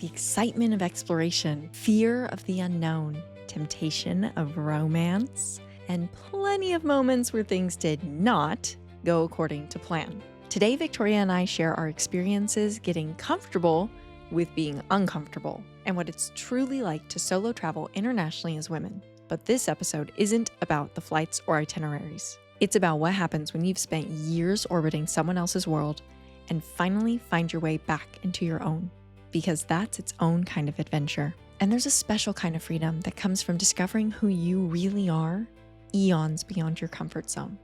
the excitement of exploration, fear of the unknown, temptation of romance, and plenty of moments where things did not go according to plan. Today, Victoria and I share our experiences getting comfortable with being uncomfortable and what it's truly like to solo travel internationally as women. But this episode isn't about the flights or itineraries. It's about what happens when you've spent years orbiting someone else's world and finally find your way back into your own. Because that's its own kind of adventure. And there's a special kind of freedom that comes from discovering who you really are eons beyond your comfort zone.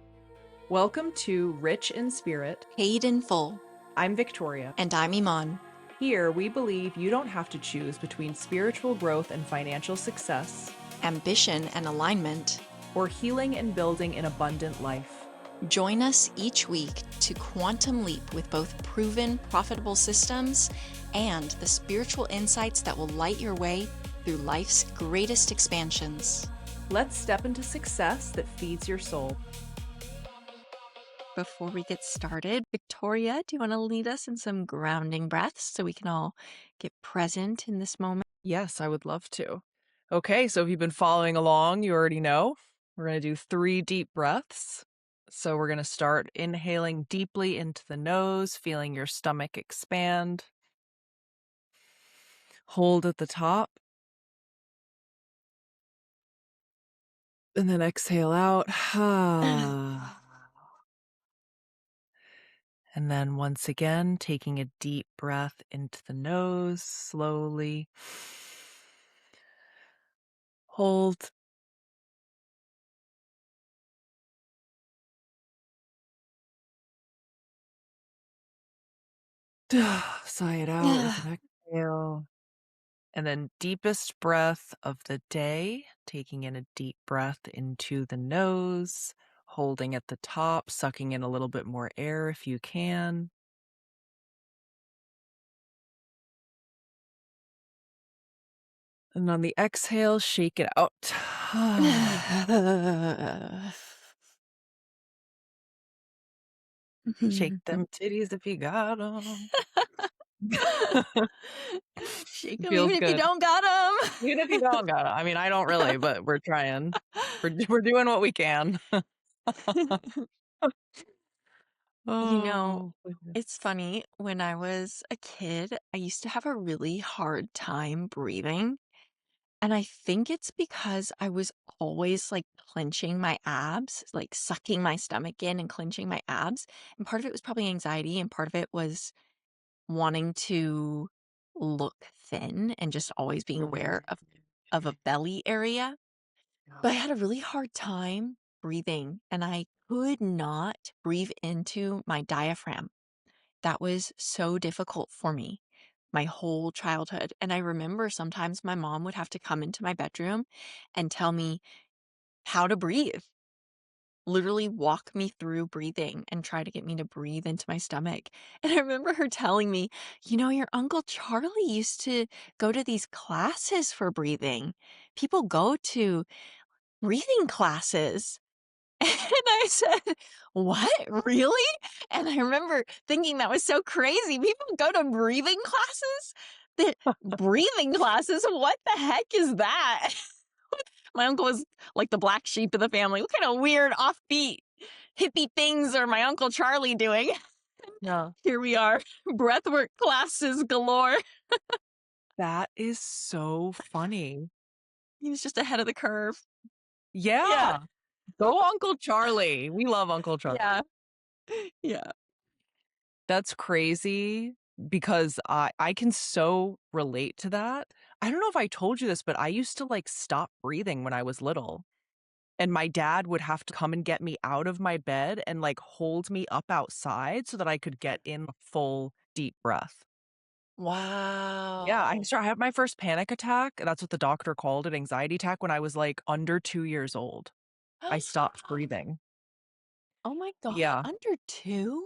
Welcome to Rich in Spirit. Paid in full. I'm Victoria. And I'm Iman. Here, we believe you don't have to choose between spiritual growth and financial success, Ambition and alignment. or healing and building an abundant life. Join us each week to quantum leap with both proven, profitable systems and the spiritual insights that will light your way through life's greatest expansions. Let's step into success that feeds your soul. Before we get started, Victoria, do you want to lead us in some grounding breaths so we can all get present in this moment? Yes, I would love to. Okay, so if you've been following along, you already know. We're going to do 3 deep breaths. So we're going to start inhaling deeply into the nose, feeling your stomach expand. Hold at the top. And then exhale out. And then once again, taking a deep breath into the nose, slowly. Hold. Sigh it out with an exhale. And then deepest breath of the day, taking in a deep breath into the nose, holding at the top, sucking in a little bit more air if you can. And on the exhale, shake it out. Shake them titties if you got them. Shake them Feels even if you good. don't got them. Even if you don't got it. I mean, I don't really, but we're trying. We're doing what we can. Oh, goodness. It's funny. When I was a kid, I used to have a really hard time breathing. And I think it's because I was always like clenching my abs, like sucking my stomach in and clenching my abs. And part of it was probably anxiety, and part of it was wanting to look thin and just always being aware of a belly area. But I had a really hard time breathing, and I could not breathe into my diaphragm. That was so difficult for me my whole childhood. And I remember sometimes my mom would have to come into my bedroom and tell me how to breathe, literally walk me through breathing and try to get me to breathe into my stomach. And I remember her telling me, your Uncle Charlie used to go to these classes for breathing. People go to breathing classes. And I said, "What? Really?" And I remember thinking that was so crazy. People go to breathing classes? Breathing classes? What the heck is that? My uncle was like the black sheep of the family. What kind of weird, offbeat, hippie things are my Uncle Charlie doing? Yeah. Here we are, breathwork classes galore. That is so funny. He was just ahead of the curve. Yeah. Go Uncle Charlie. We love Uncle Charlie. Yeah. Yeah. That's crazy because I can so relate to that. I don't know if I told you this, but I used to like stop breathing when I was little. And my dad would have to come and get me out of my bed and like hold me up outside so that I could get in a full deep breath. Yeah, Wow. I had my first panic attack. That's what the doctor called it, anxiety attack, when I was like under 2 years old. I stopped breathing. Oh my God, Yeah. under 2?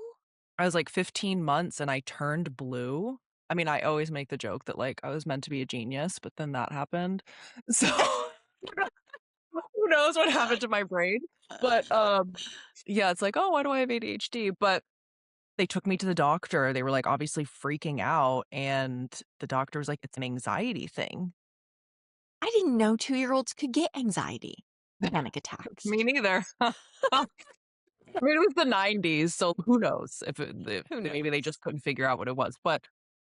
I was like 15 months and I turned blue. I mean, I always make the joke that like I was meant to be a genius, but then that happened. So who knows what happened to my brain? But yeah, it's like, oh, why do I have ADHD? But they took me to the doctor. They were, like, obviously freaking out, and the doctor was like, "It's an anxiety thing." I didn't know 2-year-olds could get anxiety, panic attacks. Me neither. I mean, it was the '90s, so who knows if Who maybe they knows? just couldn't figure out what it was, but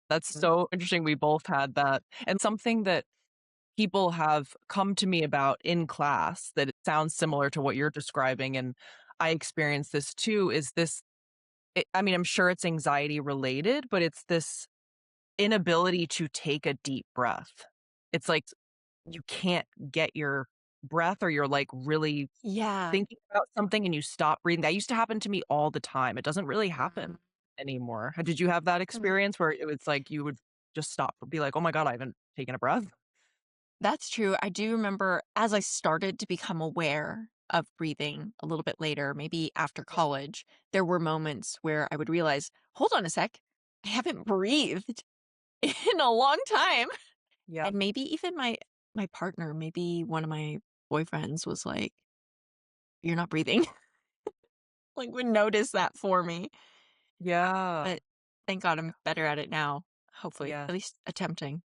that's so interesting we both had that, and something that people have come to me about in class that it sounds similar to what you're describing, and I experienced this too, is this I mean, I'm sure it's anxiety related, but it's this inability to take a deep breath. It's like you can't get your breath or you're, like, really Yeah. thinking about something and you stop breathing. That used to happen to me all the time. It doesn't really happen Mm. anymore. Did you have that Mm. experience where it was like you would just stop and be like, "Oh my god, I haven't taken a breath?" That's true. I do remember as I started to become aware of breathing a little bit later, maybe after Yeah. college, there were moments where I would realize, hold on a sec, I haven't breathed in a long time. Yeah. And maybe even my partner, maybe one of my boyfriends was like, "You're not breathing." Like, would notice that for me. Yeah. But thank God I'm better at it now, hopefully, Yeah. at least attempting.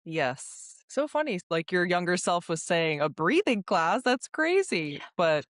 Yes. So funny, like your younger self was saying, "A breathing class? That's crazy." But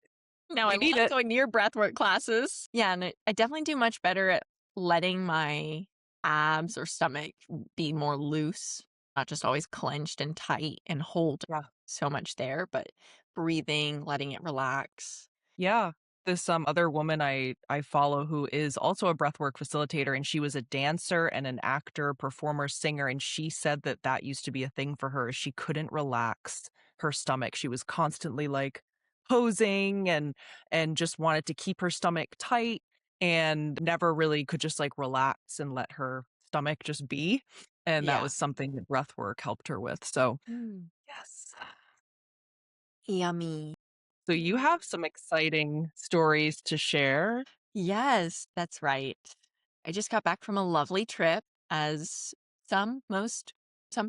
Now I you need love it. going near breathwork classes. Yeah, and I definitely do much better at letting my abs or stomach be more loose, not just always clenched and tight and hold Yeah. so much there, but breathing, letting it relax. Yeah. This, other woman I follow who is also a breathwork facilitator, and she was a dancer and an actor, performer, singer, and she said that that used to be a thing for her. She couldn't relax her stomach. She was constantly, like, posing and just wanted to keep her stomach tight and never really could just, like, relax and let her stomach just be, and that Yeah. was something that breathwork helped her with, so Mm. yes. Yummy. So you have some exciting stories to share. Yes, that's right. I just got back from a lovely trip. As some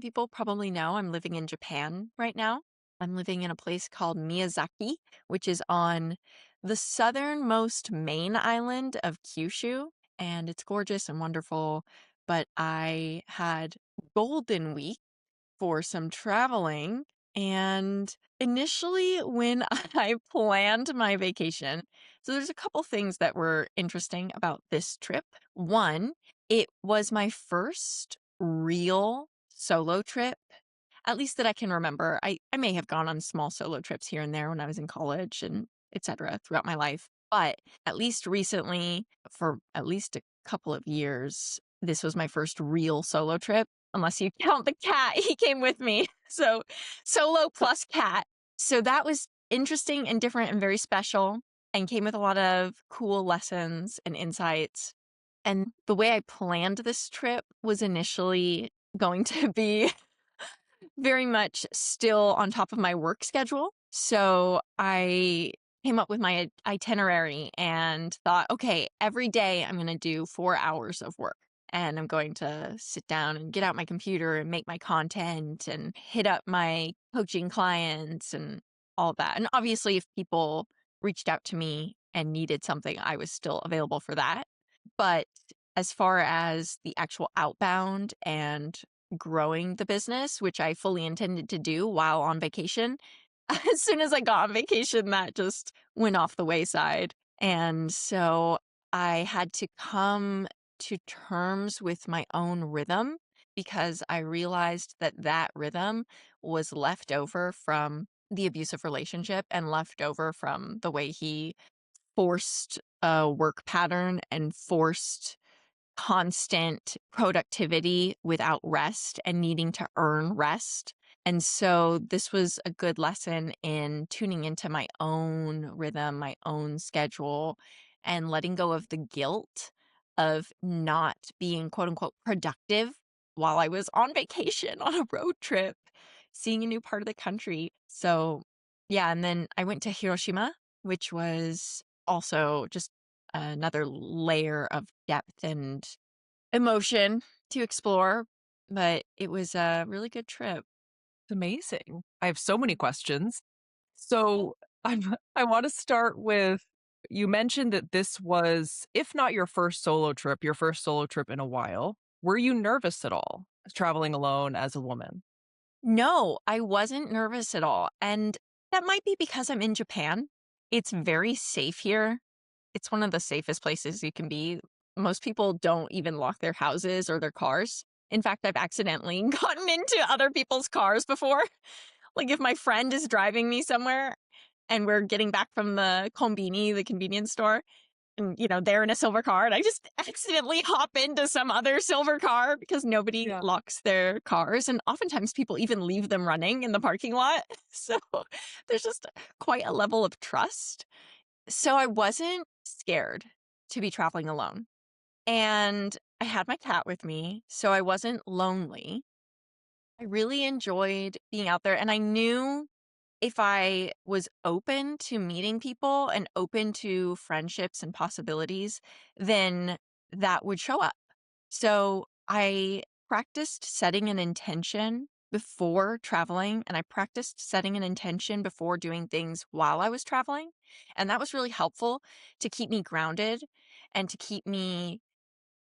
people probably know, I'm living in Japan right now. I'm living in a place called Miyazaki, which is on the southernmost main island of Kyushu, and it's gorgeous and wonderful. But I had Golden Week for some traveling. And initially, when I planned my vacation, so there's a couple things that were interesting about this trip. One, it was my first real solo trip, at least that I can remember. I may have gone on small solo trips here and there when I was in college and etc. throughout my life. But at least recently, for at least a couple of years, this was my first real solo trip unless you count the cat. He came with me. So solo plus cat. So that was interesting and different and very special and came with a lot of cool lessons and insights. And the way I planned this trip was initially going to be very much still on top of my work schedule. So I came up with my itinerary and thought, okay, every day I'm going to do 4 hours of work. And I'm going to sit down and get out my computer and make my content and hit up my coaching clients and all that. And obviously, if people reached out to me and needed something, I was still available for that. But as far as the actual outbound and growing the business, which I fully intended to do while on vacation. As soon as I got on vacation, that just went off the wayside. And so I had to come to terms with my own rhythm because I realized that that rhythm was left over from the abusive relationship and left over from the way he forced a work pattern and forced constant productivity without rest and needing to earn rest. And so this was a good lesson in tuning into my own rhythm, my own schedule, and letting go of the guilt of not being quote unquote productive while I was on vacation on a road trip, seeing a new part of the country. So, yeah. And then I went to Hiroshima, which was also just another layer of depth and emotion to explore, but it was a really good trip. It's amazing. I have so many questions. So I want to start with You mentioned that this was, if not your first solo trip, your first solo trip in a while. Were you nervous at all traveling alone as a woman? No, I wasn't nervous at all, and that might be because I'm in Japan. It's very safe here. It's one of the safest places you can be. Most people don't even lock their houses or their cars. In fact, I've accidentally gotten into other people's cars before. Like, if my friend is driving me somewhere and we're getting back from the konbini, the convenience store, and, they're in a silver car, and I just accidentally hop into some other silver car because nobody Yeah. locks their cars, and oftentimes people even leave them running in the parking lot. So, there's just quite a level of trust. So, I wasn't scared to be traveling alone, and I had my cat with me, so I wasn't lonely. I really enjoyed being out there, and I knew if I was open to meeting people and open to friendships and possibilities, then that would show up. So I practiced setting an intention before traveling, and I practiced setting an intention before doing things while I was traveling. And that was really helpful to keep me grounded and to keep me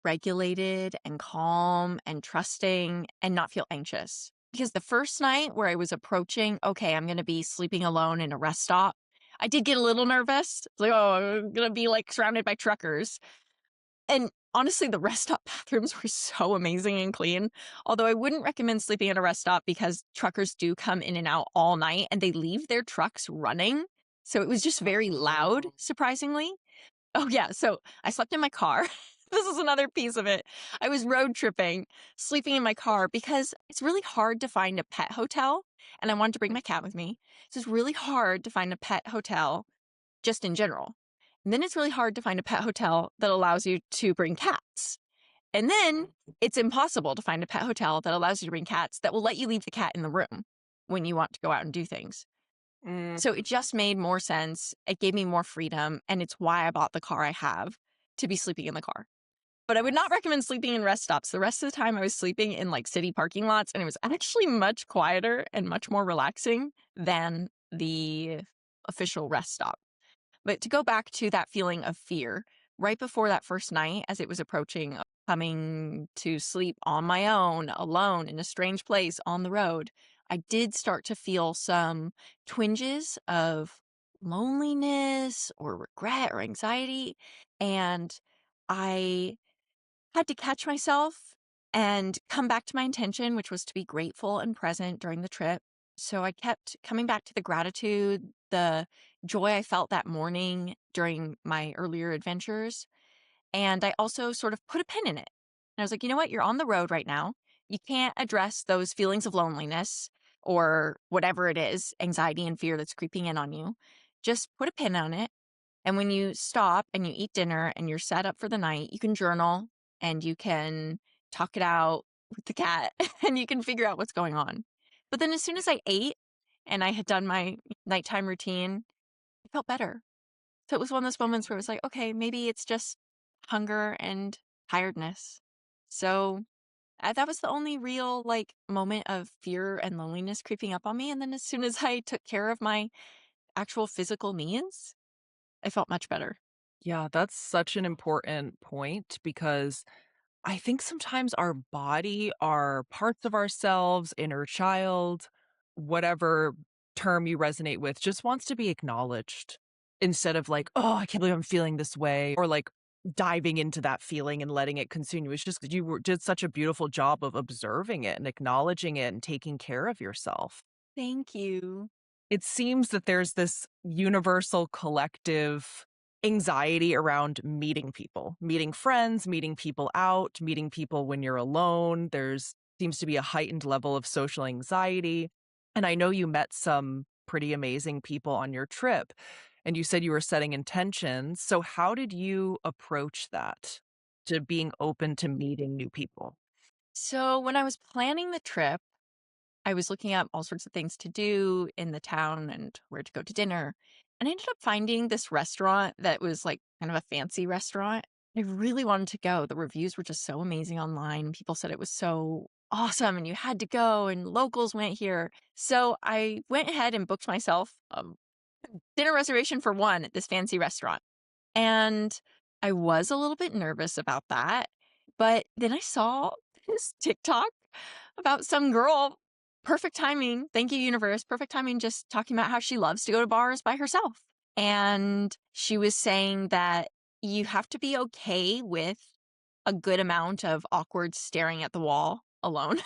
regulated and calm and trusting and not feel anxious. Because the first night where I was approaching, okay, I'm going to be sleeping alone in a rest stop, I did get a little nervous. It's like, oh, I'm going to be like surrounded by truckers. And honestly, the rest stop bathrooms were so amazing and clean. Although I wouldn't recommend sleeping at a rest stop because truckers do come in and out all night and they leave their trucks running. So it was just very loud, Oh. surprisingly. Oh, yeah, so I slept in my car. This is another piece of it. I was road tripping, sleeping in my car because it's really hard to find a pet hotel, and I wanted to bring my cat with me. So it's really hard to find a pet hotel just in general. And then it's really hard to find a pet hotel that allows you to bring cats. And then it's impossible to find a pet hotel that allows you to bring cats that will let you leave the cat in the room when you want to go out and do things. Mm. So it just made more sense. It gave me more freedom, and it's why I bought the car I have to be sleeping in the car. But I would not recommend sleeping in rest stops. The rest of the time I was sleeping in like city parking lots, and it was actually much quieter and much more relaxing than the official rest stop. But to go back to that feeling of fear, right before that first night, as it was approaching, coming to sleep on my own, alone in a strange place on the road, I did start to feel some twinges of loneliness or regret or anxiety. And I had to catch myself and come back to my intention, which was to be grateful and present during the trip. So I kept coming back to the gratitude, the joy I felt that morning during my earlier adventures. And I also sort of put a pin in it. And I was like, you know what? You're on the road right now. You can't address those feelings of loneliness or whatever it is, anxiety and fear that's creeping in on you. Just put a pin on it, and when you stop and you eat dinner and you're set up for the night, you can journal and you can talk it out with the cat and you can figure out what's going on. But then as soon as I ate and I had done my nighttime routine, I felt better. So it was one of those moments where it was like, okay, maybe it's just hunger and tiredness. So that was the only real like moment of fear and loneliness creeping up on me. And then as soon as I took care of my actual physical needs, I felt much better. Yeah, that's such an important point because I think sometimes our body, our parts of ourselves, inner child, whatever term you resonate with, just wants to be acknowledged instead of like, oh, I can't believe I'm feeling this way, or like diving into that feeling and letting it consume you. It's just 'cause did such a beautiful job of observing it and acknowledging it and taking care of yourself. Thank you. It seems that there's this universal collective anxiety around meeting people, meeting friends, meeting people out, meeting people when you're alone. There's seems to be a heightened level of social anxiety. And I know you met some pretty amazing people on your trip, and you said you were setting intentions. So how did you approach that to being open to meeting new people? So when I was planning the trip, I was looking up all sorts of things to do in the town and where to go to dinner. And I ended up finding this restaurant that was like kind of a fancy restaurant. I really wanted to go. The reviews were just so amazing online. People said it was so awesome and you had to go and locals went here. So I went ahead and booked myself dinner reservation for one at this fancy restaurant. And I was a little bit nervous about that, but then I saw this TikTok about some girl, perfect timing, thank you, universe, perfect timing, just talking about how she loves to go to bars by herself. And she was saying that you have to be okay with a good amount of awkward staring at the wall alone.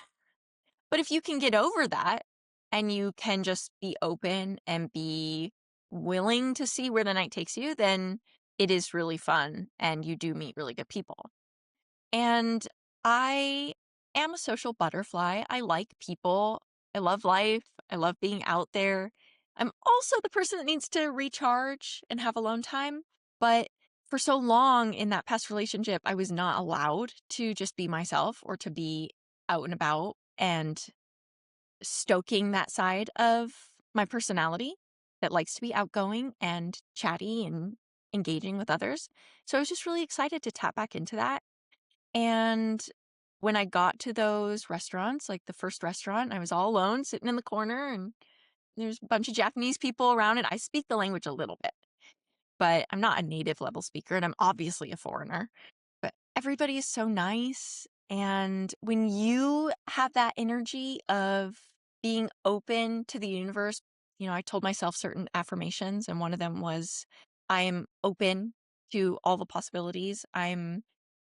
But if you can get over that and you can just be open and be willing to see where the night takes you, then it is really fun and you do meet really good people. And I am a social butterfly. I like people. I love life. I love being out there. I'm also the person that needs to recharge and have alone time. But for so long in that past relationship, I was not allowed to just be myself or to be out and about and stoking that side of my personality that likes to be outgoing and chatty and engaging with others. So I was just really excited to tap back into that. And when I got to those restaurants, like the first restaurant, I was all alone sitting in the corner and there's a bunch of Japanese people around it. I speak the language a little bit, but I'm not a native level speaker and I'm obviously a foreigner. But everybody is so nice. And when you have that energy of being open to the universe, I told myself certain affirmations, and one of them was I am open to all the possibilities. I'm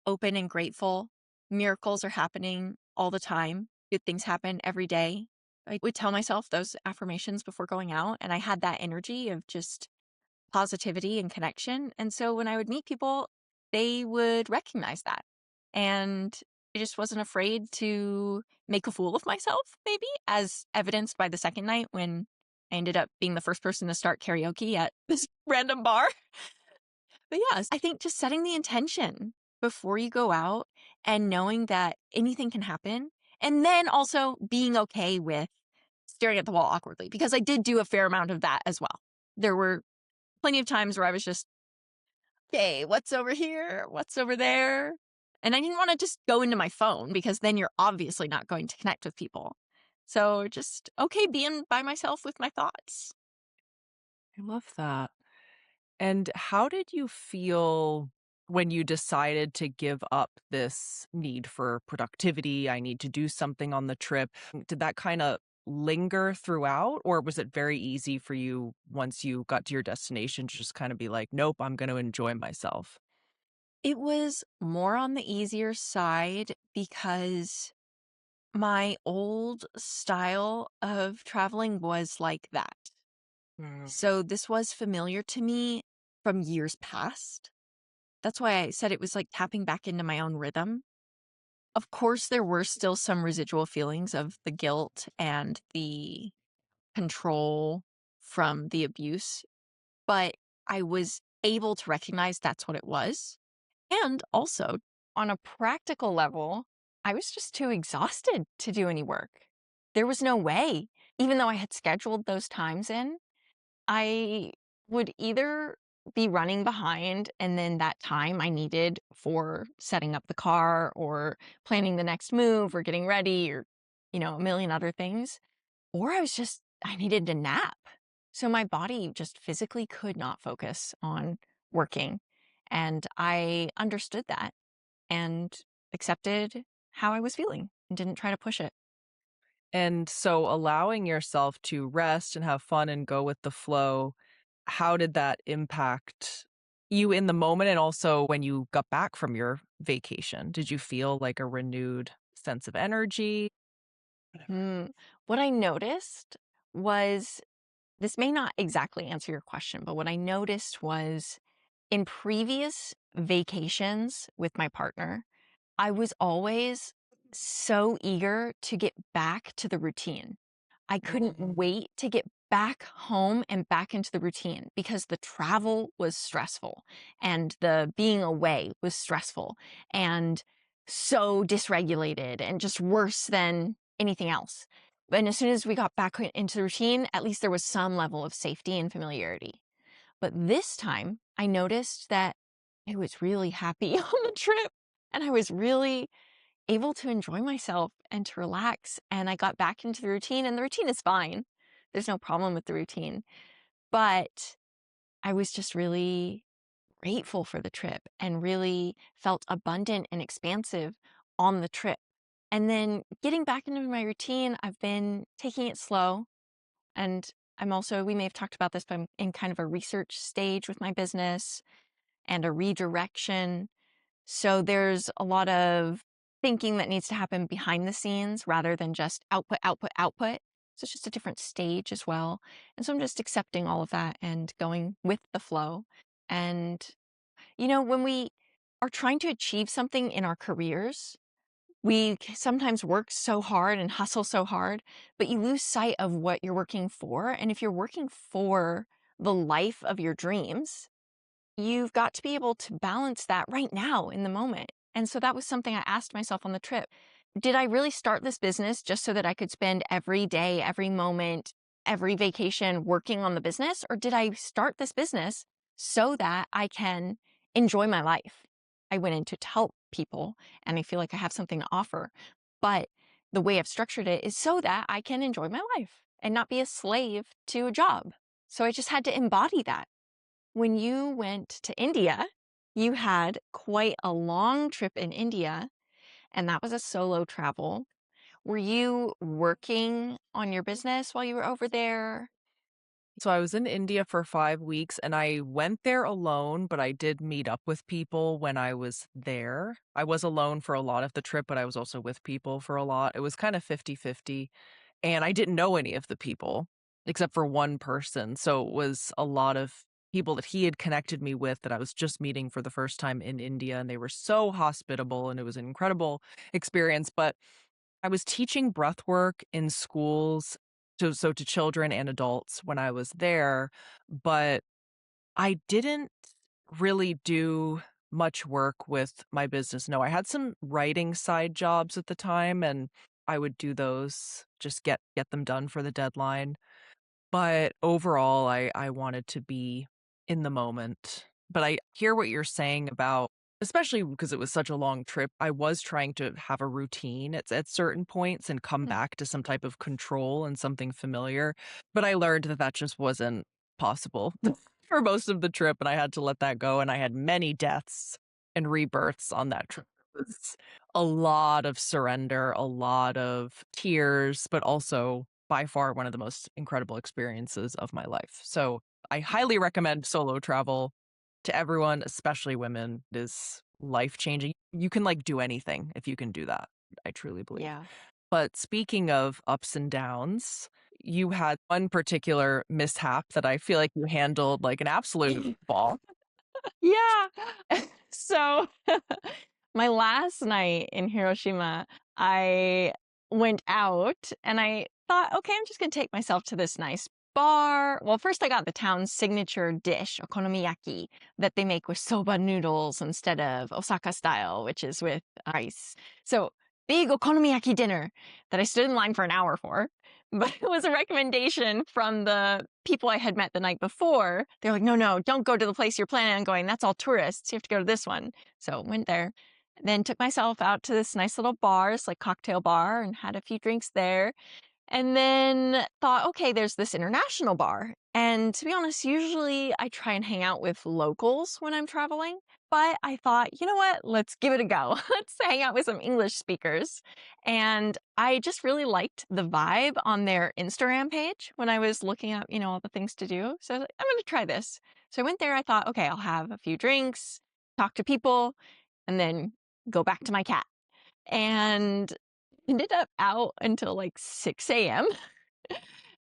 open and grateful. Miracles are happening all the time. Good things happen every day. I would tell myself those affirmations before going out, and I had that energy of just positivity and connection. And so when I would meet people, they would recognize that. And I just wasn't afraid to make a fool of myself, maybe, as evidenced by the second night when I ended up being the first person to start karaoke at this random bar. But yes, I think just setting the intention before you go out and knowing that anything can happen. And then also being okay with staring at the wall awkwardly, because I did do a fair amount of that as well. There were plenty of times where I was just, okay, what's over here? What's over there? And I didn't want to just go into my phone because then you're obviously not going to connect with people. So just, okay, being by myself with my thoughts. I love that. And how did you feel when you decided to give up this need for productivity? I need to do something on the trip. Did that kind of linger throughout, or was it very easy for you once you got to your destination to just kind of be like, nope, I'm going to enjoy myself? It was more on the easier side because my old style of traveling was like that. Mm. So this was familiar to me from years past. That's why I said it was like tapping back into my own rhythm. Of course, there were still some residual feelings of the guilt and the control from the abuse, but I was able to recognize that's what it was. And also, on a practical level, I was just too exhausted to do any work. There was no way. Even though I had scheduled those times in, I would either be running behind and then that time I needed for setting up the car or planning the next move or getting ready or, a million other things, or I needed a nap. So my body just physically could not focus on working. And I understood that and accepted how I was feeling and didn't try to push it. And so allowing yourself to rest and have fun and go with the flow, how did that impact you in the moment and also when you got back from your vacation? Did you feel like a renewed sense of energy? Whatever. Hmm. What I noticed was this may not exactly answer your question, but what I noticed was in previous vacations with my partner, I was always so eager to get back to the routine. I couldn't wait to get back home and back into the routine because the travel was stressful and the being away was stressful and so dysregulated and just worse than anything else. And as soon as we got back into the routine, at least there was some level of safety and familiarity. But this time I noticed that I was really happy on the trip and I was really able to enjoy myself and to relax. And I got back into the routine, and the routine is fine. There's no problem with the routine. But I was just really grateful for the trip and really felt abundant and expansive on the trip. And then getting back into my routine, I've been taking it slow. And we may have talked about this, but I'm in kind of a research stage with my business and a redirection. So there's a lot of thinking that needs to happen behind the scenes rather than just output, output, output. So it's just a different stage as well. And so I'm just accepting all of that and going with the flow. And, when we are trying to achieve something in our careers, we sometimes work so hard and hustle so hard, but you lose sight of what you're working for. And if you're working for the life of your dreams, you've got to be able to balance that right now in the moment. And so that was something I asked myself on the trip. Did I really start this business just so that I could spend every day, every moment, every vacation working on the business? Or did I start this business so that I can enjoy my life? I went into to help people and I feel like I have something to offer. But the way I've structured it is so that I can enjoy my life and not be a slave to a job. So I just had to embody that. When you went to India, you had quite a long trip in India, and that was a solo travel. Were you working on your business while you were over there? So I was in India for 5 weeks and I went there alone, but I did meet up with people when I was there. I was alone for a lot of the trip, but I was also with people for a lot. It was kind of 50-50, and I didn't know any of the people except for one person. So it was a lot of people that he had connected me with that I was just meeting for the first time in India, and they were so hospitable and it was an incredible experience. But I was teaching breath work in schools to children and adults when I was there, but I didn't really do much work with my business. No, I had some writing side jobs at the time and I would do those, just get them done for the deadline. But overall, I wanted to be in the moment. But I hear what you're saying about, especially because it was such a long trip, I was trying to have a routine at certain points and come Mm. back to some type of control and something familiar, but I learned that that just wasn't possible for most of the trip, and I had to let that go, and I had many deaths and rebirths on that trip. It was a lot of surrender, a lot of tears, but also by far one of the most incredible experiences of my life. So I highly recommend solo travel to everyone, especially women. It is life changing. You can like do anything if you can do that. I truly believe. Yeah. But speaking of ups and downs, you had one particular mishap that I feel like you handled like an absolute ball. Yeah. So my last night in Hiroshima, I went out and I thought, okay, I'm just going to take myself to this nice bar. Well, first I got the town's signature dish, okonomiyaki, that they make with soba noodles instead of Osaka style, which is with rice. So big okonomiyaki dinner that I stood in line for an hour for. But it was a recommendation from the people I had met the night before. They're like, no, no, don't go to the place you're planning on going. That's all tourists. You have to go to this one. So went there, then took myself out to this nice little bar, this like cocktail bar, and had a few drinks there. And then thought, okay, there's this international bar. And to be honest, usually I try and hang out with locals when I'm traveling. But I thought, you know what? Let's give it a go. Let's hang out with some English speakers. And I just really liked the vibe on their Instagram page when I was looking up, all the things to do. So I was like, I'm going to try this. So I went there. I thought, okay, I'll have a few drinks, talk to people, and then go back to my cat. And ended up out until like 6 a.m.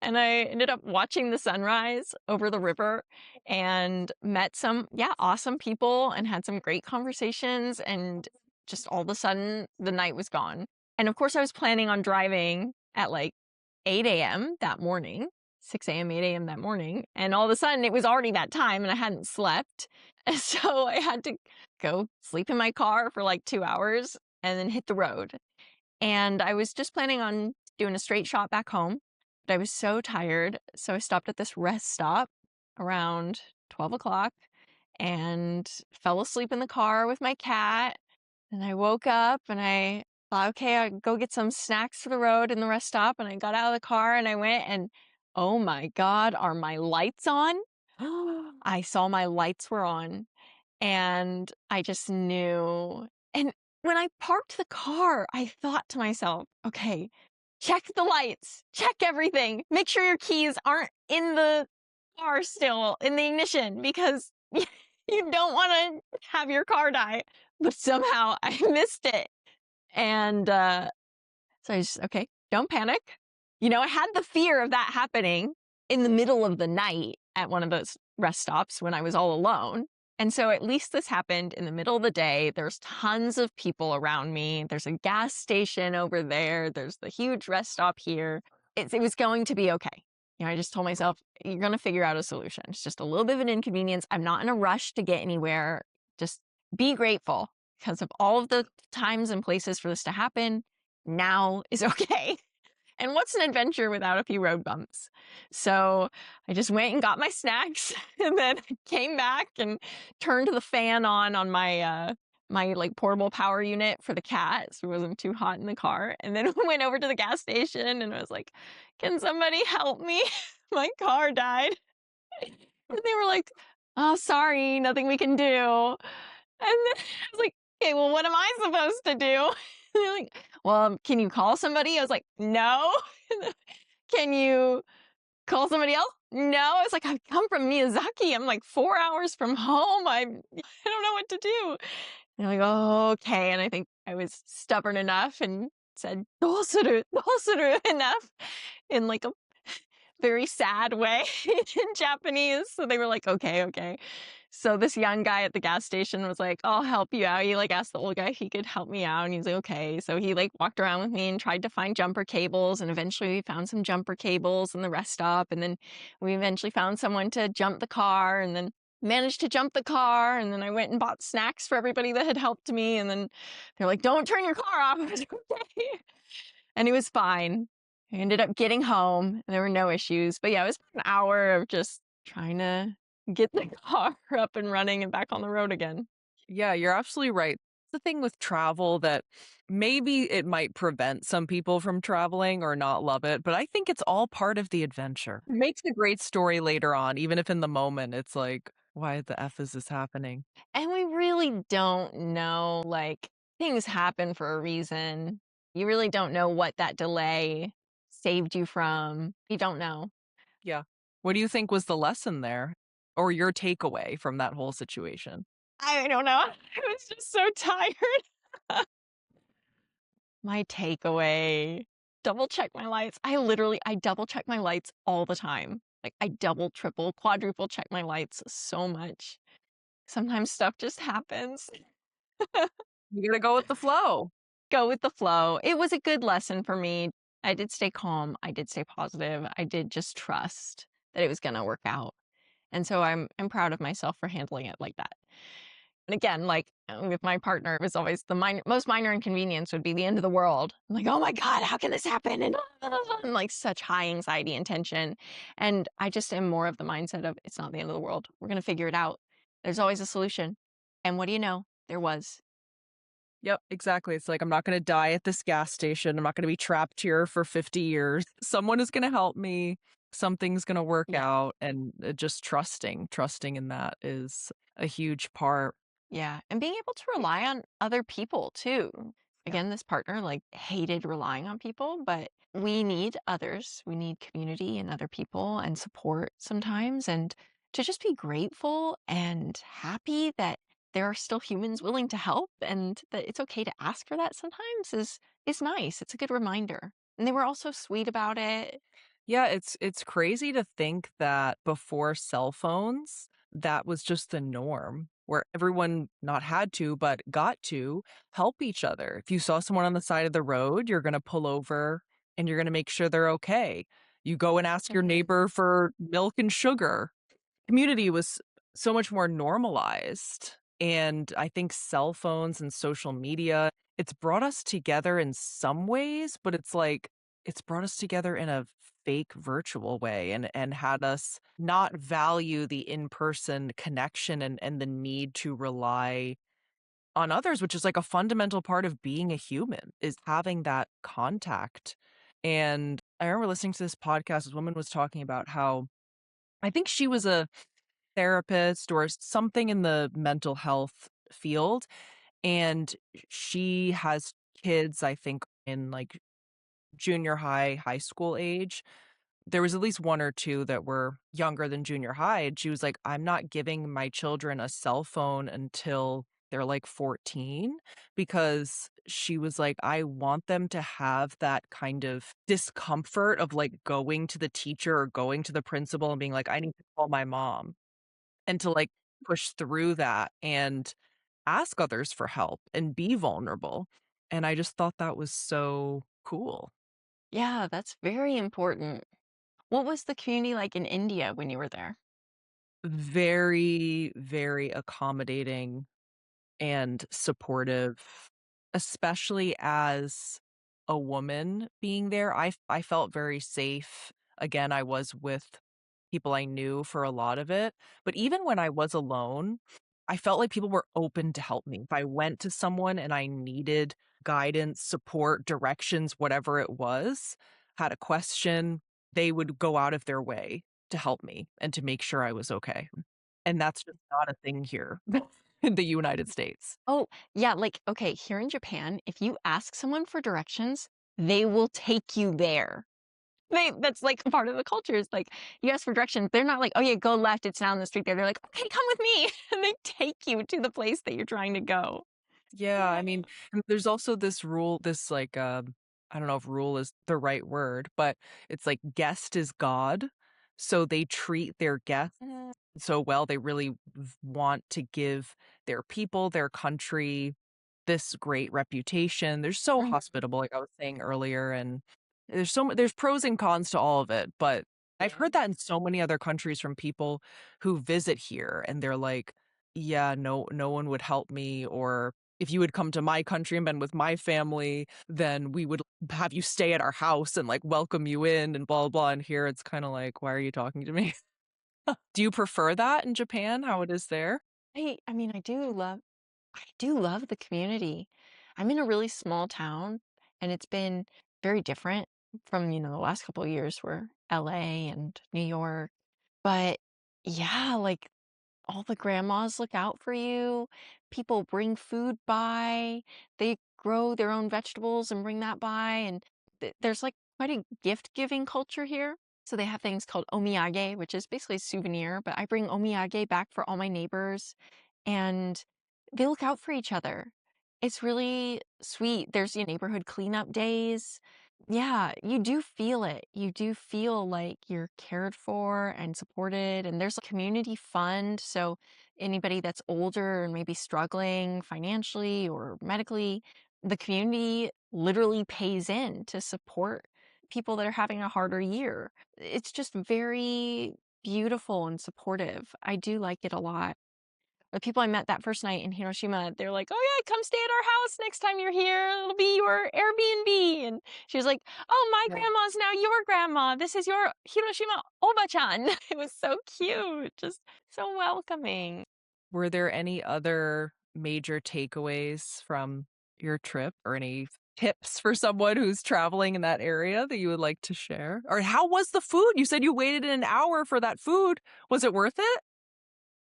And I ended up watching the sunrise over the river and met some, yeah, awesome people and had some great conversations. And just all of a sudden, the night was gone. And of course, I was planning on driving at like 8 a.m. that morning, 6 a.m., 8 a.m. that morning. And all of a sudden, it was already that time and I hadn't slept. And so I had to go sleep in my car for like 2 hours and then hit the road. And I was just planning on doing a straight shot back home, but I was so tired. So I stopped at this rest stop around 12 o'clock and fell asleep in the car with my cat. And I woke up and I thought, okay, I'll go get some snacks for the road in the rest stop. And I got out of the car and I went and oh my God, are my lights on? I saw my lights were on and I just knew. And when I parked the car, I thought to myself, okay, check the lights, check everything, make sure your keys aren't in the car still in the ignition because you don't want to have your car die. But somehow I missed it. And so I just, okay, don't panic. I had the fear of that happening in the middle of the night at one of those rest stops when I was all alone. And so at least this happened in the middle of the day. There's tons of people around me. There's a gas station over there. There's the huge rest stop here. It was going to be okay. I just told myself, you're going to figure out a solution. It's just a little bit of an inconvenience. I'm not in a rush to get anywhere. Just be grateful because of all of the times and places for this to happen. Now is okay. And what's an adventure without a few road bumps? So I just went and got my snacks and then came back and turned the fan on my like portable power unit for the cat so it wasn't too hot in the car. And then went over to the gas station and I was like, can somebody help me? My car died. And they were like, oh, sorry, nothing we can do. And then I was like, okay, well, what am I supposed to do? And they're like, well, can you call somebody? I was like, no. Can you call somebody else? No. I was like, I've come from Miyazaki. I'm like 4 hours from home. I don't know what to do. And they're like, oh, okay. And I think I was stubborn enough and said, dosuru enough in like a very sad way in Japanese. So they were like, okay, okay. So this young guy at the gas station was like, I'll help you out. He like asked the old guy if he could help me out. And he's like, okay. So he like walked around with me and tried to find jumper cables. And eventually we found some jumper cables in the rest stop. And then we eventually found someone to jump the car and then managed to jump the car. And then I went and bought snacks for everybody that had helped me. And then they're like, don't turn your car off. I was like, okay. And it was fine. I ended up getting home. There were no issues. But yeah, it was an hour of just trying to get the car up and running and back on the road again. Yeah, you're absolutely right. The thing with travel that maybe it might prevent some people from traveling or not love it, but I think it's all part of the adventure. It makes a great story later on, even if in the moment it's like, why the F is this happening? And we really don't know, like, things happen for a reason. You really don't know what that delay saved you from. You don't know. Yeah. What do you think was the lesson there or your takeaway from that whole situation? I don't know. I was just so tired. My takeaway, double check my lights. I double check my lights all the time. Like I double, triple, quadruple check my lights so much. Sometimes stuff just happens. You gotta go with the flow. Go with the flow. It was a good lesson for me. I did stay calm. I did stay positive. I did just trust that it was going to work out. And so I'm proud of myself for handling it like that. And again, like with my partner, it was always the most minor inconvenience would be the end of the world. I'm like, oh my God, how can this happen? And like such high anxiety and tension. And I just am more of the mindset of it's not the end of the world. We're going to figure it out. There's always a solution. And what do you know? There was. Yep, exactly. It's like, I'm not gonna die at this gas station. I'm not gonna be trapped here for 50 years. Someone is gonna help me. Something's gonna work Yeah. out. And just trusting in that is a huge part. Yeah, and being able to rely on other people too. Yeah. Again, this partner like hated relying on people, but we need others. We need community and other people and support sometimes and to just be grateful and happy that there are still humans willing to help and that it's okay to ask for that sometimes is nice. It's a good reminder. And they were also sweet about it. Yeah, it's crazy to think that before cell phones, that was just the norm where everyone not had to, but got to help each other. If you saw someone on the side of the road, you're going to pull over and you're going to make sure they're okay. You go and ask your Mhm. neighbor for milk and sugar. Community was so much more normalized. And I think cell phones and social media, it's brought us together in some ways, but it's like it's brought us together in a fake virtual way and had us not value the in-person connection and the need to rely on others, which is like a fundamental part of being a human, is having that contact. And I remember listening to this podcast, this woman was talking about how I think she was a therapist or something in the mental health field, and she has kids, I think, in, like, junior high, high school age. There was at least 1 or 2 that were younger than junior high, and she was like, "I'm not giving my children a cell phone until they're, like, 14," because she was like, "I want them to have that kind of discomfort of, like, going to the teacher or going to the principal and being like, 'I need to call my mom,' and to, like, push through that and ask others for help and be vulnerable." And I just thought that was so cool. Yeah, that's very important. What was the community like in India when you were there? Very, very accommodating and supportive, especially as a woman being there. I felt very safe. Again, I was with people I knew for a lot of it, but even when I was alone, I felt like people were open to help me. If I went to someone and I needed guidance, support, directions, whatever it was, had a question, they would go out of their way to help me and to make sure I was okay. And that's just not a thing here in the United States. Oh, yeah, like, okay, here in Japan, if you ask someone for directions, they will take you there. That's like part of the culture is like you ask for directions. They're not like, oh yeah, go left, it's down the street there. They're like, okay, come with me. And they take you to the place that you're trying to go. Yeah, I Yeah. mean, and there's also this rule, this like, I don't know if rule is the right word, but it's like guest is God. So they treat their guests Mm, so well. They really want to give their people, their country this great reputation. They're so mhm. hospitable, like I was saying earlier, and there's pros and cons to all of it. But I've Yeah. heard that in so many other countries from people who visit here, and they're like, "Yeah, no one would help me," or if you had come to my country and been with my family, then we would have you stay at our house and, like, welcome you in and blah, blah, and here it's kinda like, "Why are you talking to me?" Do you prefer that in Japan, how it is there? I mean, I do love the community. I'm in a really small town and it's been very different from, the last couple of years where LA and New York. But yeah, like all the grandmas look out for you. People bring food by. They grow their own vegetables and bring that by. And there's like quite a gift giving culture here. So they have things called omiyage, which is basically a souvenir, but I bring omiyage back for all my neighbors and they look out for each other. It's really sweet. There's neighborhood cleanup days. Yeah, you do feel it. You do feel like you're cared for and supported, and there's a community fund, so anybody that's older and maybe struggling financially or medically, the community literally pays in to support people that are having a harder year. It's just very beautiful and supportive. I do like it a lot. The people I met that first night in Hiroshima, they're like, "Oh yeah, come stay at our house next time you're here. It'll be your Airbnb." And she was like, "Oh, my Yeah. grandma's now your grandma. This is your Hiroshima Oba-chan." It was so cute, just so welcoming. Were there any other major takeaways from your trip or any tips for someone who's traveling in that area that you would like to share? Or how was the food? You said you waited an hour for that food. Was it worth it?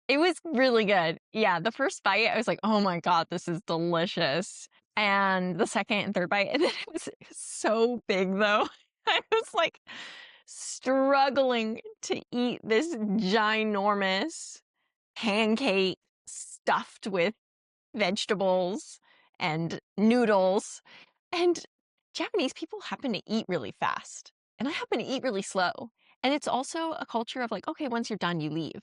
It was really good. Yeah, the first bite, I was like, "Oh my god, this is delicious." And the second and third bite, and then it was so big though. I was like struggling to eat this ginormous pancake stuffed with vegetables and noodles. And Japanese people happen to eat really fast, and I happen to eat really slow. And it's also a culture of like, okay, once you're done, you leave.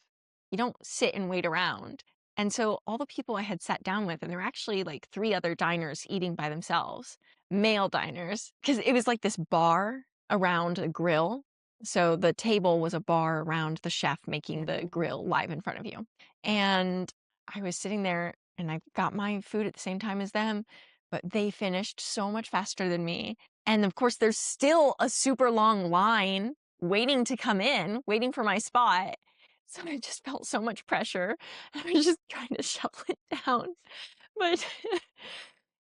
You don't sit and wait around. And so all the people I had sat down with, and there were actually like three other diners eating by themselves, male diners, because it was like this bar around a grill. So the table was a bar around the chef making the grill live in front of you. And I was sitting there and I got my food at the same time as them, but they finished so much faster than me. And of course, there's still a super long line waiting to come in, waiting for my spot. So I just felt so much pressure. I was just trying to shovel it down. But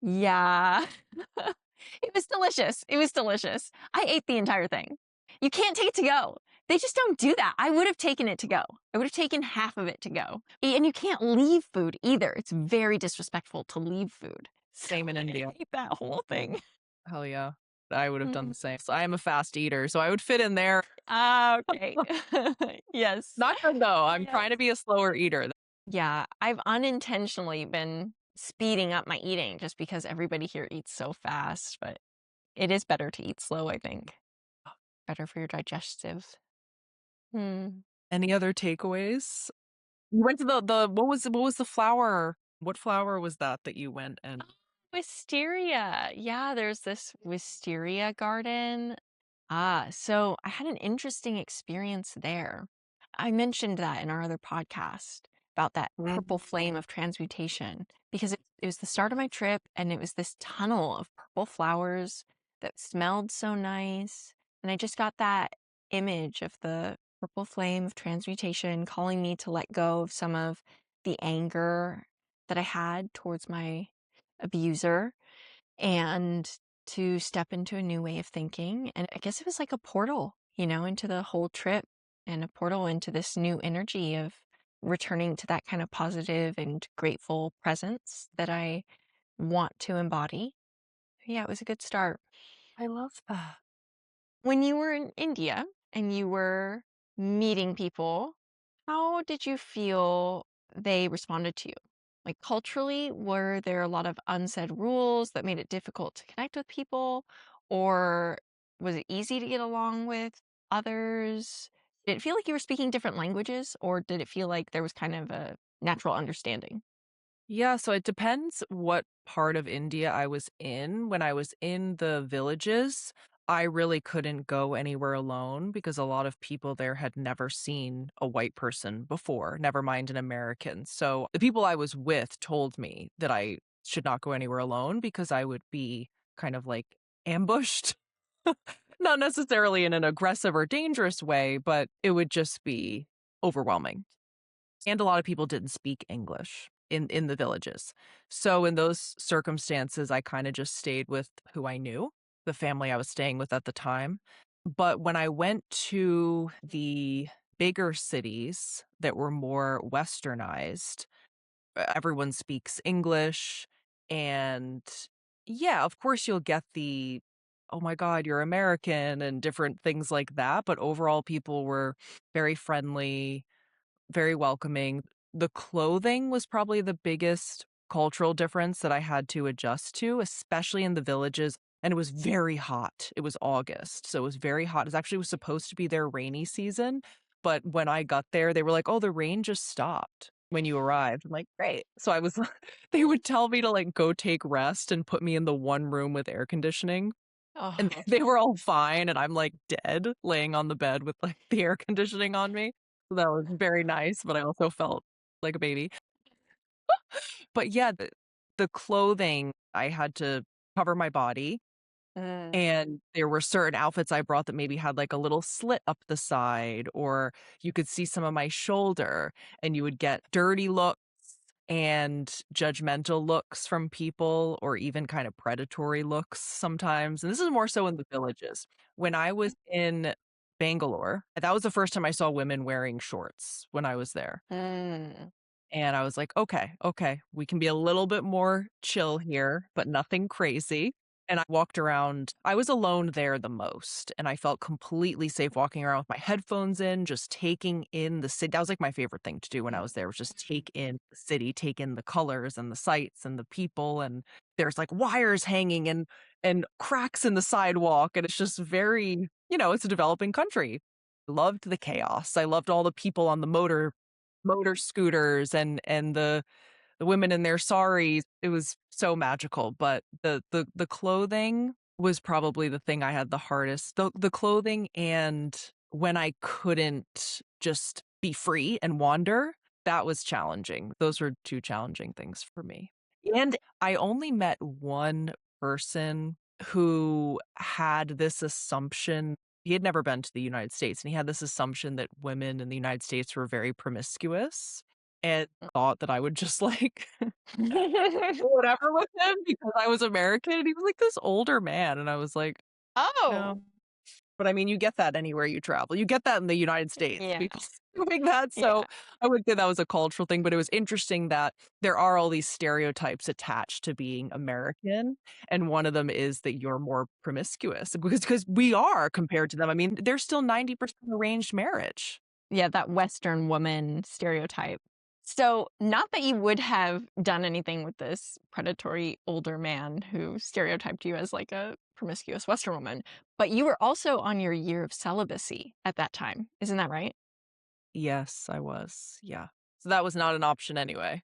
yeah, it was delicious. It was delicious. I ate the entire thing. You can't take it to go. They just don't do that. I would have taken it to go. I would have taken half of it to go. And you can't leave food either. It's very disrespectful to leave food. So Same in I India. ate that whole thing. Hell yeah. I would have done Mm. the same. So I am a fast eater, so I would fit in there. Ah, okay. Yes. Not good though. I'm Yes. trying to be a slower eater. Yeah, I've unintentionally been speeding up my eating just because everybody here eats so fast, but it is better to eat slow, I think. Better for your digestive. Hmm. Any other takeaways? You went to the what was the flower? What flower was that you went and Wisteria. Yeah, there's this wisteria garden. So I had an interesting experience there. I mentioned that in our other podcast about that Mm. purple flame of transmutation because it was the start of my trip and it was this tunnel of purple flowers that smelled so nice. And I just got that image of the purple flame of transmutation calling me to let go of some of the anger that I had towards my abuser and to step into a new way of thinking. And I guess it was like a portal, into the whole trip and a portal into this new energy of returning to that kind of positive and grateful presence that I want to embody. Yeah, it was a good start. I love that. When you were in India and you were meeting people, how did you feel they responded to you? Like culturally, were there a lot of unsaid rules that made it difficult to connect with people? Or was it easy to get along with others? Did it feel like you were speaking different languages, or did it feel like there was kind of a natural understanding? Yeah, so it depends what part of India I was in. When I was in the villages, I really couldn't go anywhere alone because a lot of people there had never seen a white person before, never mind an American. So the people I was with told me that I should not go anywhere alone because I would be kind of like ambushed. Not necessarily in an aggressive or dangerous way, but it would just be overwhelming. And a lot of people didn't speak English in the villages. So in those circumstances, I kinda just stayed with who I knew, the family I was staying with at the time. But when I went to the bigger cities that were more westernized, everyone speaks English, and yeah, of course, you'll get the, "Oh my god, you're American," and different things like that, but overall, people were very friendly, very welcoming. The clothing was probably the biggest cultural difference that I had to adjust to, especially in the villages, and it was very hot. It was August, so it was very hot. It actually was supposed to be their rainy season, but when I got there, they were like, "Oh, the rain just stopped when you arrived." I'm like, "Great." So I was they would tell me to, like, go take rest and put me in the one room with air conditioning, and Oh, they were all fine, and I'm, like, dead laying on the bed with, like, the air conditioning on me. So that was very nice, but I also felt like a baby. But yeah, the clothing, I had to cover my body, mm. and there were certain outfits I brought that maybe had, like, a little slit up the side, or you could see some of my shoulder, and you would get dirty looks and judgmental looks from people, or even kind of predatory looks sometimes, and this is more so in the villages. When I was in Bangalore, that was the first time I saw women wearing shorts when I was there. Mm. And I was like, "Okay, okay, we can be a little bit more chill here, but nothing crazy." And I walked around. I was alone there the most, and I felt completely safe walking around with my headphones in, just taking in the city. That was, like, my favorite thing to do when I was there, was just take in the city, take in the colors and the sights and the people, and there's, like, wires hanging and cracks in the sidewalk, and it's just very, it's a developing country. Loved the chaos. I loved all the people on the motor scooters and the women in their saris. It was so magical, but the clothing was probably the thing I had the hardest. The clothing, and when I couldn't just be free and wander, that was challenging. Those were 2 challenging things for me. And I only met one person who had this assumption. He had never been to the United States, and he had this assumption that women in the United States were very promiscuous, and thought that I would just, like, whatever with him because I was American. He was, like, this older man, and I was like, Oh. "No." but I mean, you get that anywhere you travel. You get that in the United States. Yeah, People doing that, so yeah, I would say that was a cultural thing, but it was interesting that there are all these stereotypes attached to being American, and one of them is that you're more promiscuous because we are compared to them. I mean, there's still 90% arranged marriage. yeah, that Western woman stereotype. So, not that you would have done anything with this predatory older man who stereotyped you as like a promiscuous Western woman, but you were also on your year of celibacy at that time. Isn't that right? Yes, I was, yeah. So that was not an option anyway.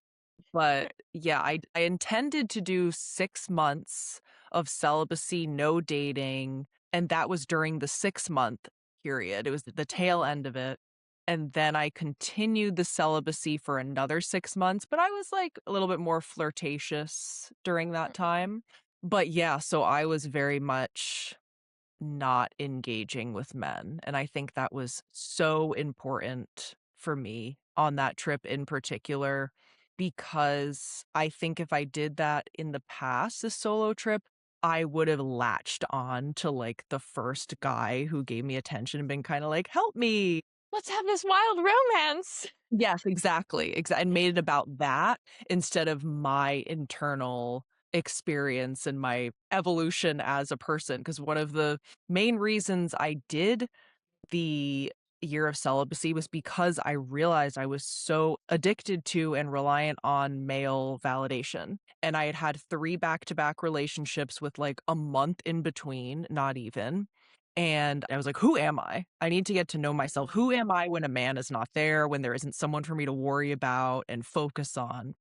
But, yeah, I intended to do 6 months of celibacy, no dating, and that was during the 6-month period. It was the tail end of it, and then I continued the celibacy for another 6 months, but I was, like, a little bit more flirtatious during that time. But, yeah, so I was very much not engaging with men, and I think that was so important for me on that trip in particular, because I think if I did that in the past, a solo trip, I would have latched on to, like, the first guy who gave me attention and been kinda like, "Help me." Let's have this wild romance. Yes, exactly, and made it about that instead of my internal experience and my evolution as a person. Because one of the main reasons I did the year of celibacy was because I realized I was so addicted to and reliant on male validation, and I had had 3 back-to-back relationships with, like, a month in between, not even, and I was like, "Who am I? I need to get to know myself. Who am I when a man is not there, when there isn't someone for me to worry about and focus on?"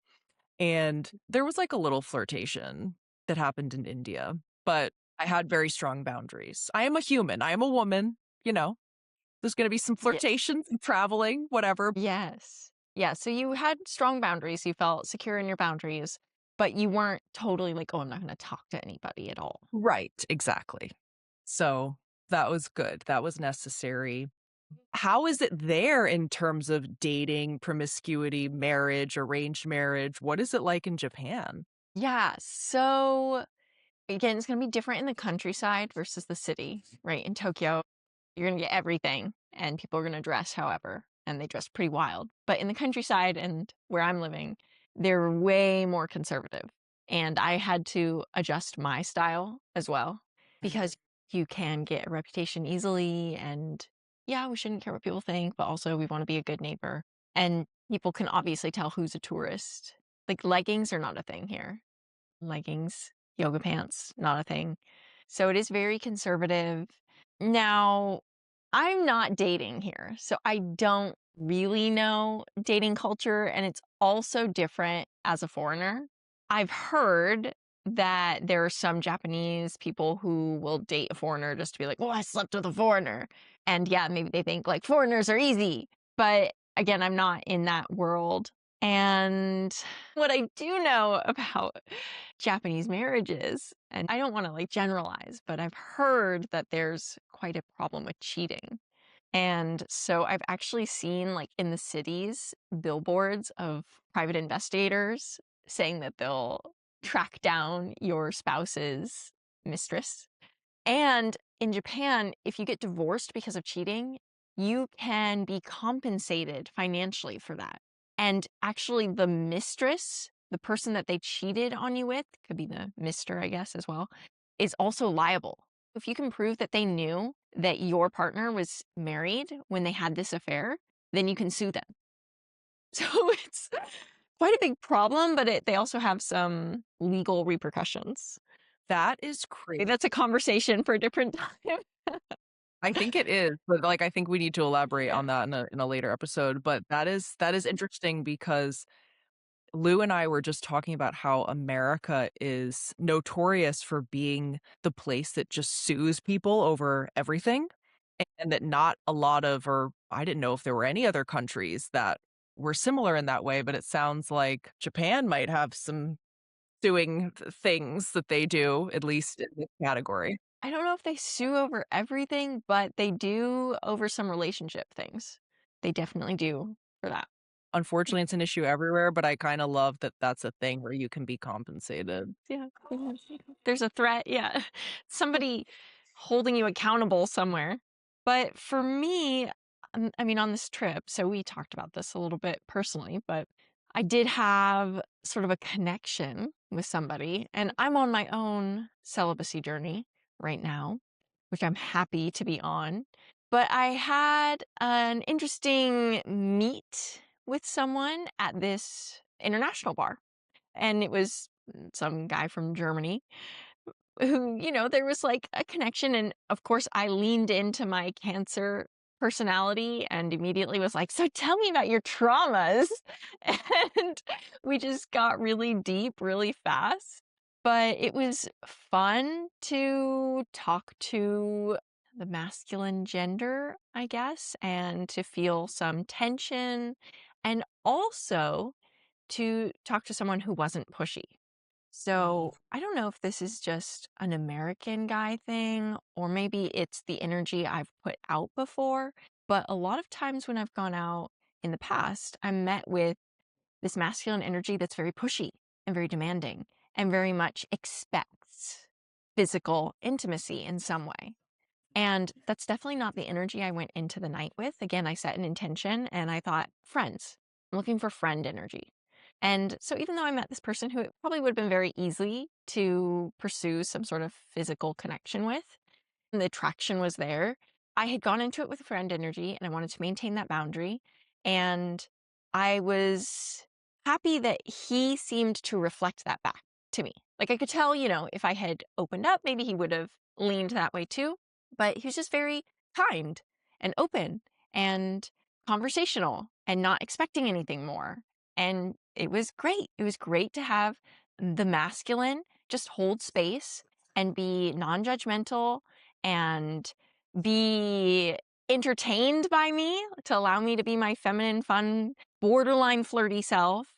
And there was, like, a little flirtation that happened in India, but I had very strong boundaries. I am a human, I am a woman, you know? There's gonna be some Yeah. flirtation, some traveling, whatever. Yes. Yeah, so you had strong boundaries, you felt secure in your boundaries, but you weren't totally like, "Oh, I'm not gonna talk to anybody at all." Right, exactly. So, that was good, that was necessary. How is it there in terms of dating, promiscuity, marriage, arranged marriage? What is it like in Japan? Yeah, so again, it's gonna be different in the countryside versus the city, right? In Tokyo, you're gonna get everything, and people are gonna dress however, and they dress pretty wild. But in the countryside and where I'm living, they're way more conservative. And I had to adjust my style as well because you can get a reputation easily. And yeah, we shouldn't care what people think, but also we want to be a good neighbor. And people can obviously tell who's a tourist. Like leggings are not a thing here. Leggings, yoga pants, not a thing. So it is very conservative. Now, I'm not dating here, so I don't really know dating culture, and it's also different as a foreigner. I've heard that there are some Japanese people who will date a foreigner just to be like, "Well, I slept with a foreigner." And yeah, maybe they think like foreigners are easy. But again, I'm not in that world. And what I do know about Japanese marriages, and I don't want to like generalize, but I've heard that there's quite a problem with cheating. And so I've actually seen like in the cities billboards of private investigators saying that they'll track down your spouse's mistress. And in Japan, if you get divorced because of cheating, you can be compensated financially for that. And actually, the mistress, the person that they cheated on you with, could be the mister, I guess, as well, is also liable. If you can prove that they knew that your partner was married when they had this affair, then you can sue them. So it's quite a big problem, but they also have some legal repercussions. That is crazy. That's a conversation for a different time. I think it is, but, like, I think we need to elaborate Yeah. on that in a later episode, but that is interesting because Lou and I were just talking about how America is notorious for being the place that just sues people over everything, and that not a lot of or I didn't know if there were any other countries that were similar in that way, but it sounds like Japan might have some suing things that they do, at least in this category. I don't know if they sue over everything, but they do over some relationship things. They definitely do for that. Unfortunately, it's an issue everywhere, but I kinda love that that's a thing where you can be compensated. Yeah. Yeah. There's a threat. Yeah. Somebody holding you accountable somewhere. But for me, I mean, on this trip, so we talked about this a little bit personally, but I did have sort of a connection with somebody, and I'm on my own celibacy journey right now, which I'm happy to be on. But I had an interesting meet with someone at this international bar, and it was some guy from Germany who, there was like a connection. And of course, I leaned into my Cancer personality and immediately was like, so tell me about your traumas. And we just got really deep really fast. But it was fun to talk to the masculine gender, I guess, and to feel some tension and also to talk to someone who wasn't pushy. So I don't know if this is just an American guy thing, or maybe it's the energy I've put out before. But a lot of times when I've gone out in the past, I'm met with this masculine energy that's very pushy and very demanding and very much expects physical intimacy in some way. And that's definitely not the energy I went into the night with. Again, I set an intention and I thought, friends, I'm looking for friend energy. And so even though I met this person who it probably would have been very easy to pursue some sort of physical connection with, and the attraction was there, I had gone into it with friend energy and I wanted to maintain that boundary. And I was happy that he seemed to reflect that back to me. Like I could tell, if I had opened up, maybe he would have leaned that way too. But he was just very kind and open and conversational and not expecting anything more. And it was great. It was great to have the masculine just hold space and be non judgmental and be entertained by me to allow me to be my feminine, fun, borderline flirty self,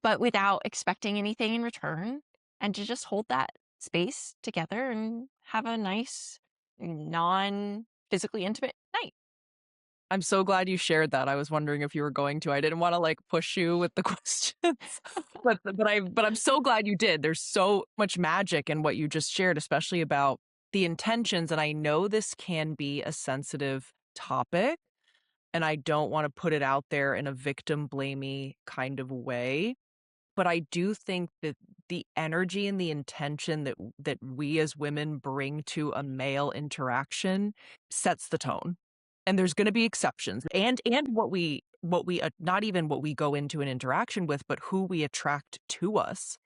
but without expecting anything in return, and to just hold that space together and have a nice, non physically intimate night. I'm so glad you shared that. I was wondering if you were going to. I didn't wanna, like, push you with the questions, but I'm so glad you did. There's so much magic in what you just shared, especially about the intentions, and I know this can be a sensitive topic, and I don't wanna put it out there in a victim blamey kind of way. But I do think that the energy and the intention that we as women bring to a male interaction sets the tone. And there's gonna be exceptions. And what we not even what we go into an interaction with, but who we attract to us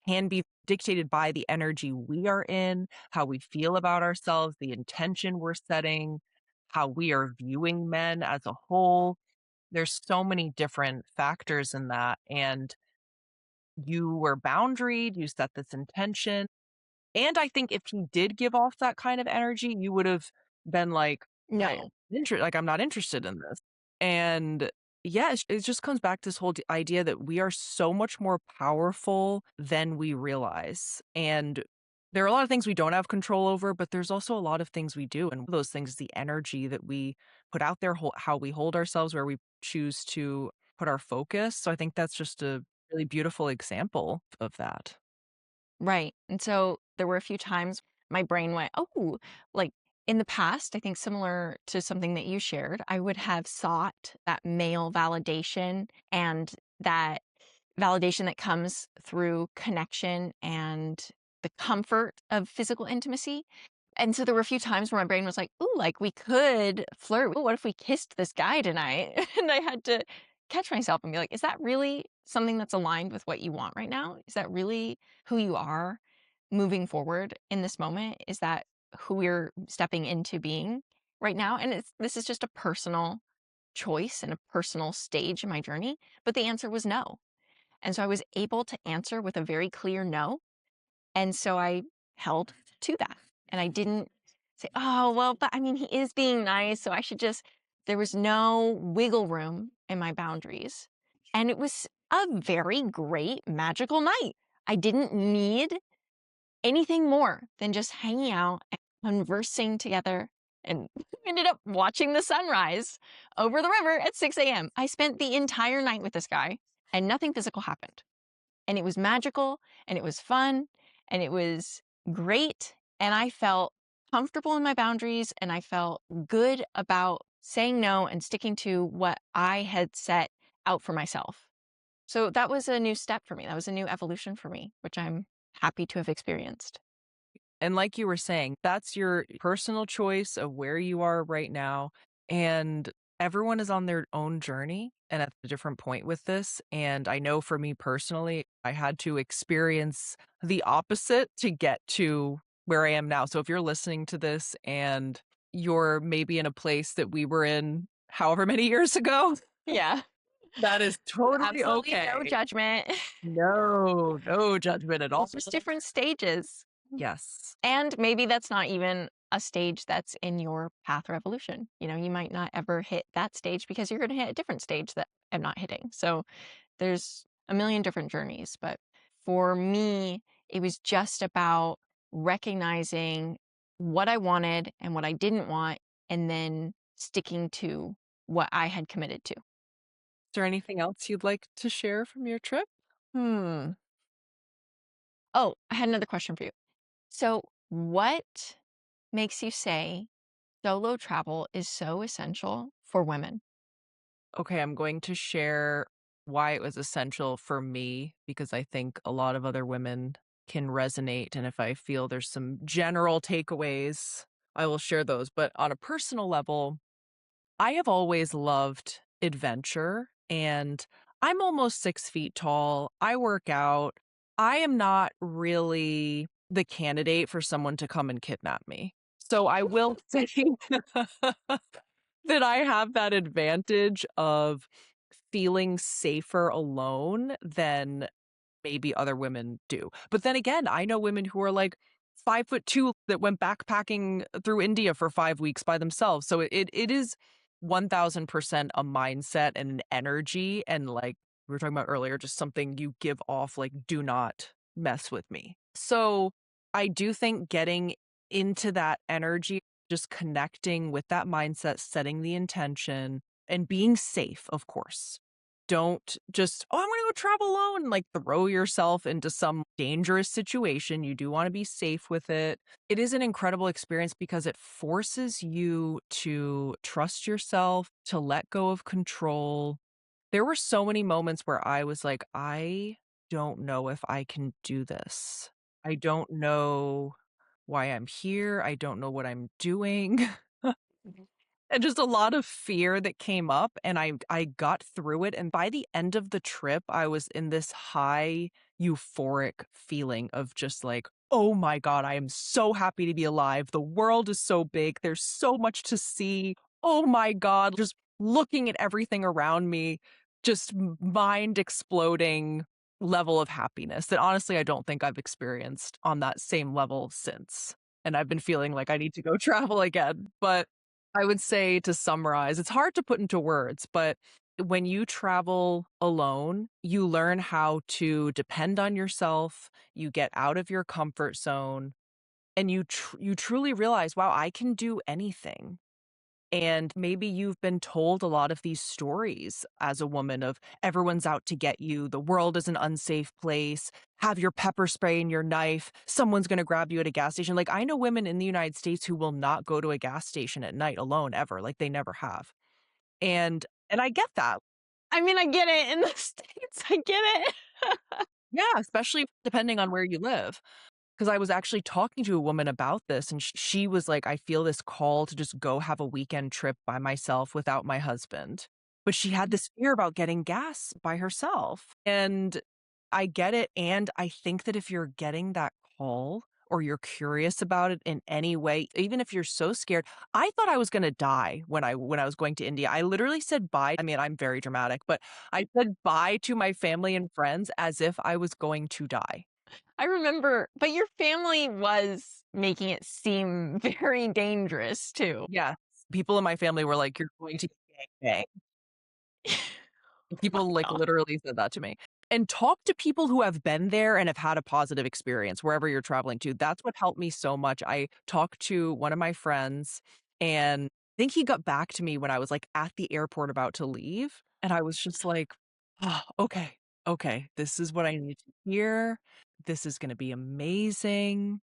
can be dictated by the energy we are in, how we feel about ourselves, the intention we're setting, how we are viewing men as a whole. There's so many different factors in that, and you were boundaried, you set this intention, and I think if he did give off that kind of energy, you would've been like, No. I'm not interested in this." And, yeah, it just comes back to this whole idea that we are so much more powerful than we realize, and there are a lot of things we don't have control over, but there's also a lot of things we do, and one of those things is the energy that we put out there, how we hold ourselves, where we choose to put our focus, so I think that's just a really beautiful example of that. Right. And so there were a few times my brain went, oh, like in the past, I think similar to something that you shared, I would have sought that male validation and that validation that comes through connection and the comfort of physical intimacy. And so there were a few times where my brain was like, "Ooh, like we could flirt. Ooh, what if we kissed this guy tonight?" And I had to catch myself and be like, "Is that really something that's aligned with what you want right now? Is that really who you are moving forward in this moment? Is that who we're stepping into being right now?" And this is just a personal choice and a personal stage in my journey, but the answer was no. And so I was able to answer with a very clear no, and so I held to that. And I didn't say, oh, well, but I mean, he is being nice. So I should just, there was no wiggle room in my boundaries. And it was a very great magical night. I didn't need anything more than just hanging out and conversing together. And ended up watching the sunrise over the river at 6 a.m. I spent the entire night with this guy and nothing physical happened. And it was magical and it was fun and it was great. And I felt comfortable in my boundaries and I felt good about saying no and sticking to what I had set out for myself. So that was a new step for me. That was a new evolution for me, which I'm happy to have experienced. And like you were saying, that's your personal choice of where you are right now. And everyone is on their own journey and at a different point with this. And I know for me personally, I had to experience the opposite to get to where I am now. So if you're listening to this and you're maybe in a place that we were in however many years ago, Yeah. that is totally Absolutely no okay. judgment. No, no judgment at all. It's just different stages. Yes. And maybe that's not even a stage that's in your path or evolution. You might not ever hit that stage because you're going to hit a different stage that I'm not hitting. So there's a million different journeys. But for me, it was just about recognizing what I wanted and what I didn't want, and then sticking to what I had committed to. There anything else you'd like to share from your trip? Hmm. Oh, I had another question for you. So, what makes you say solo travel is so essential for women? Okay, I'm going to share why it was essential for me because I think a lot of other women can resonate. And if I feel there's some general takeaways, I will share those. But on a personal level, I have always loved adventure and I'm almost 6 feet tall. I work out. I am not really the candidate for someone to come and kidnap me. So I will say that I have that advantage of feeling safer alone than maybe other women do. But then again, I know women who are like 5'2" that went backpacking through India for 5 weeks by themselves. So it is 1000% a mindset and an energy and like we were talking about earlier, just something you give off like do not mess with me. So I do think getting into that energy, just connecting with that mindset, setting the intention and being safe, of course. Don't just, "Oh, I'm gonna go travel alone," and, like, throw yourself into some dangerous situation, you do wanna be safe with it. It is an incredible experience because it forces you to trust yourself, to let go of control. There were so many moments where I was like, "I don't know if I can do this. I don't know why I'm here, I don't know what I'm doing." Mhm. And just a lot of fear that came up, and I got through it, and by the end of the trip, I was in this high euphoric feeling of just like, "Oh my god, I am so happy to be alive. The world is so big. There's so much to see. Oh my god." Just looking at everything around me, just mind exploding level of happiness that honestly I don't think I've experienced on that same level since. And I've been feeling like I need to go travel again, but I would say to summarize, it's hard to put into words, but when you travel alone, you learn how to depend on yourself, you get out of your comfort zone, and you truly realize, wow, I can do anything. And maybe you've been told a lot of these stories as a woman of everyone's out to get you, the world is an unsafe place, have your pepper spray and your knife, someone's gonna grab you at a gas station. Like, I know women in the United States who will not go to a gas station at night alone ever, like, they never have. And I get that. I mean, I get it in the States. I get it. Yeah, especially depending on where you live. 'Cause I was actually talking to a woman about this, and she was like, "I feel this call to just go have a weekend trip by myself without my husband." But she had this fear about getting gas by herself, and I get it, and I think that if you're getting that call or you're curious about it in any way, even if you're so scared I thought I was gonna die when I was going to India. I literally said bye. I mean, I'm very dramatic, but I said bye to my family and friends as if I was going to die. I remember, but your family was making it seem very dangerous too. Yes. People in my family were like, "You're going to get gangbanged." Oh People, my like, god. literally said that to me. And talk to people who have been there and have had a positive experience wherever you're traveling to. That's what helped me so much. I talked to one of my friends, and I think he got back to me when I was, like, at the airport about to leave, and I was just like, "Oh, okay, okay, this is what I need to hear. This is gonna be amazing."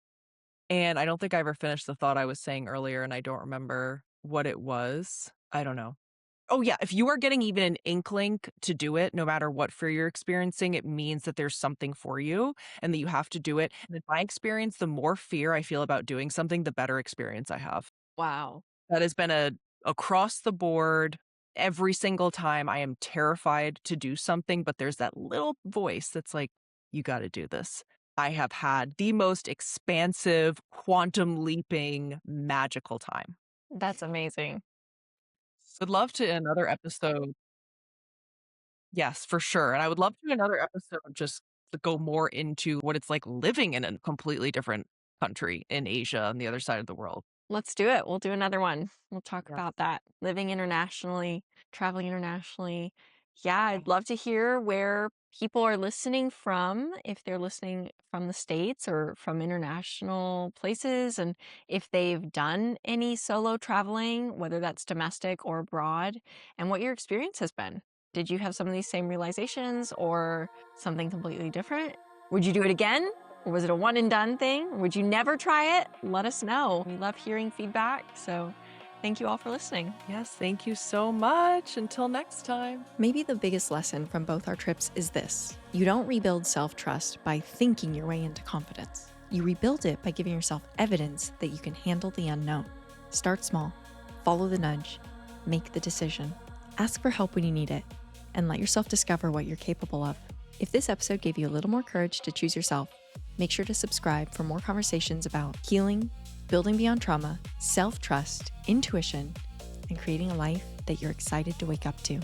And I don't think I ever finished the thought I was saying earlier, and I don't remember what it was. I don't know. Oh, yeah, if you are getting even an inkling to do it, no matter what fear you're experiencing, it means that there's something for you and that you have to do it. And in my experience, the more fear I feel about doing something, the better experience I have. Wow. That has been a across the board, every single time I am terrified to do something, but there's that little voice that's like, "You gotta do this." I have had the most expansive, quantum leaping, magical time. That's amazing. Would love to another episode. Yes, for sure, and I would love to do another episode just to go more into what it's like living in a completely different country in Asia on the other side of the world. Let's do it. We'll do another one. We'll talk Yes. about that. Living internationally, traveling internationally. Yeah, I'd love to hear where people are listening from, if they're listening from the States or from international places, and if they've done any solo traveling, whether that's domestic or abroad, and what your experience has been. Did you have some of these same realizations or something completely different? Would you do it again? Or was it a one and done thing? Would you never try it? Let us know. We love hearing feedback. So thank you all for listening. Yes, thank you so much. Until next time. Maybe the biggest lesson from both our trips is this: you don't rebuild self trust by thinking your way into confidence. You rebuild it by giving yourself evidence that you can handle the unknown. Start small, follow the nudge, make the decision, ask for help when you need it, and let yourself discover what you're capable of. If this episode gave you a little more courage to choose yourself, make sure to subscribe for more conversations about healing, building beyond trauma, self-trust, intuition, and creating a life that you're excited to wake up to.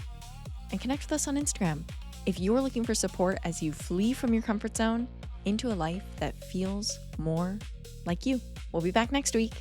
And connect with us on Instagram. If you're looking for support as you flee from your comfort zone into a life that feels more like you. We'll be back next week.